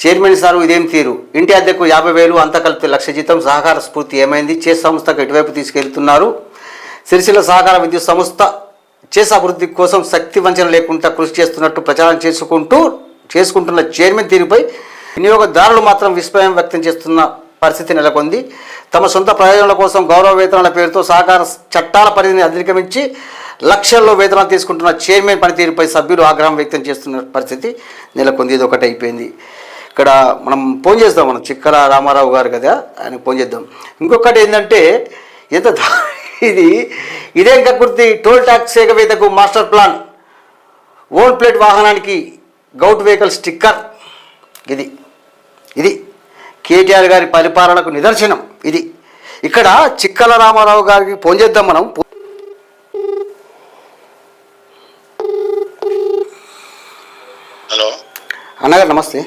Chairman sir ఇదేం తీరు, ఇంటి అద్దెకు 50,000 అంతా కలిపితే 1,00,000 జీతం, సహకార స్ఫూర్తి ఏమైంది, చేస్ సంస్థకు ఎటువైపు తీసుకెళ్తున్నారు, సిరిసిల్ల సహకార విద్యుత్ సంస్థ చేస్ అభివృద్ధి కోసం శక్తి వంచన లేకుండా కృషి చేస్తున్నట్టు ప్రచారం చేసుకుంటున్న చైర్మన్ తీరుపై వినియోగదారులు మాత్రం విస్మయం వ్యక్తం చేస్తున్న పరిస్థితి నెలకొంది. తమ సొంత ప్రయోజనాల కోసం గౌరవ వేతనాల పేరుతో సహకార చట్టాల పరిధిని అధిగమించి లక్షల్లో వేతనాలు తీసుకుంటున్న చైర్మన్ పనితీరుపై సభ్యులు ఆగ్రహం వ్యక్తం చేస్తున్న పరిస్థితి నెలకొంది. ఇది ఒకటి అయిపోయింది. ఇక్కడ మనం ఫోన్ చేద్దాం, మనం చిక్కల రామారావు గారు కదా, ఆయనకు ఫోన్ చేద్దాం. ఇంకొకటి ఏంటంటే ఇదే కక్కుర్తి, టోల్ ట్యాక్స్ ఎగవేతకు మాస్టర్ ప్లాన్, ఓన్ ప్లేట్ వాహనానికి గౌట్ వెహికల్ స్టిక్కర్. ఇది కేటీఆర్ గారి పరిపాలనకు నిదర్శనం. ఇది ఇక్కడ చిక్కల రామారావు గారికి ఫోన్ చేద్దాం మనం. హలో అన్నగారు నమస్తే.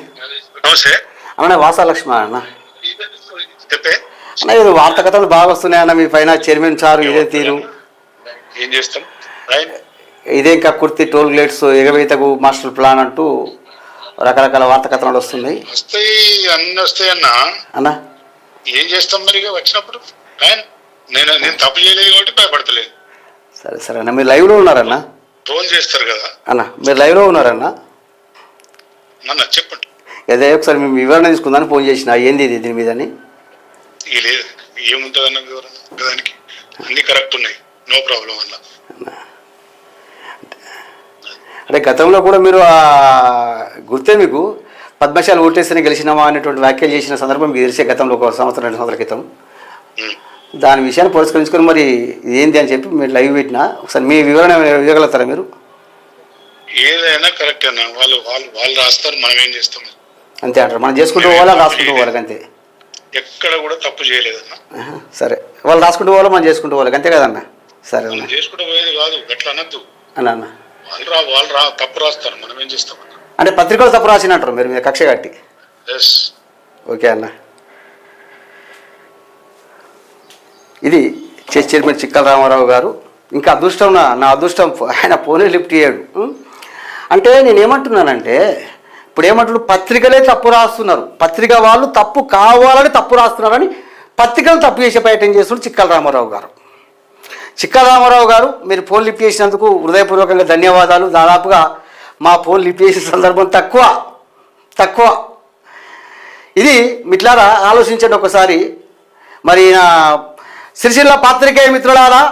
నమస్తే అన్న, వాసాలక్ష్మి అన్న. చెప్పే అన్న, ఇది వార్త కథలు బాగా వస్తున్నాయన్న మీ పైన, చైర్మన్ సార్ ఇదే తీరు, ఏం చేస్తాం, ఇదే కక్కుర్తి, టోల్ గేట్స్ ఎగవేతకు మాస్టర్ ప్లాన్ అంటూ రకరకాల వార్త కథనాలు వస్తున్నాయి. అన్ని వస్తాయి అన్న, ఏం చేస్తాం మరి వచ్చినప్పుడు. నేను తప్పు చేయలేదు కాబట్టి భయపడతలేదు. సరే అన్న, మీరు లైవ్లో ఉన్నారన్న? ట్రోల్ చేస్తారు కదా అన్న, మీరు లైవ్లో ఉన్నారన్న? అన్న చెప్పండి. అదే ఒకసారి మేము వివరణ తీసుకుందాన్ని ఫోన్ చేసిన, ఏంది ఇది దీని మీదని. లేదు, ఏముంటుంది అన్న వివరణ, దానికి అన్ని కరెక్ట్ ఉన్నాయి, నో ప్రాబ్లం అన్న. అంటే గతంలో కూడా మీరు గుర్తే మీకు పద్మశాలి ఓటేస్తేనే గెలిచినామా అనేటువంటి వ్యాఖ్యలు చేసిన సందర్భం మీకు తెలిసే, గతంలో 1 సంవత్సరం 2 సంవత్సరాల క్రితం. దాని విషయాన్ని పురస్కరించుకొని మరి ఏంది అని చెప్పి మీరు లైవ్ పెట్టినా, ఒకసారి మీ వివరణ ఇవ్వగలుగుతారా మీరు? ఏదైనా కరెక్ట్ అన్న, వాళ్ళు రాస్తారు, మనం ఏం చేస్తాం అంతే అంటారు. మనం చేసుకుంటూ పోవాలా, రాసుకుంటూ పోవాలి అంతే. ఎక్కడ కూడా తప్పు చేయలేదన్న. సరే, వాళ్ళు రాసుకుంటూ పోవాలి, మనం చేసుకుంటూ పోవాలి అంతే కదన్న. సరే అన్న, చేసుకుంటూ పోయేది కాదు, ఎట్లా అనద్దు అన్న. వాళ్ళు తప్పు రాస్తారు, మనం ఏం చేస్తాం. అంటే పత్రికలు తప్పు రాసినట్టు మీరు కక్ష కట్టి. ఓకే అన్న. ఇది చైర్మన్ చిక్కల రామారావు గారు. ఇంకా అదృష్టం, నా అదృష్టం, ఆయన ఫోనే లిఫ్ట్ చేయడు. అంటే నేనేమంటున్నానంటే, ఇప్పుడు ఏమంటున్నారు, పత్రికలే తప్పు రాస్తున్నారు, పత్రిక వాళ్ళు తప్పు కావాలని తప్పు రాస్తున్నారని పత్రికలు తప్పు చేసే ప్రయత్నం చేస్తున్నారు చిక్కల రామారావు గారు. చిక్కల రామారావు గారు, మీరు ఫోన్ లిఫ్ట్ చేసినందుకు హృదయపూర్వకంగా ధన్యవాదాలు. దాదాపుగా మా ఫోన్ లిఫ్ట్ చేసిన సందర్భం తక్కువ. ఇది మిట్లారా ఆలోచించండి ఒకసారి. మరి నా సిరిసిల్ల పాత్రికేయ మిత్రులారా,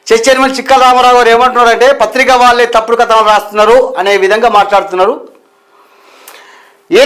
చైర్మన్ చిక్కల రామారావు గారు ఏమంటున్నారంటే, పత్రిక వాళ్ళే తప్పుడు కథనాలు రాస్తున్నారు అనే విధంగా మాట్లాడుతున్నారు.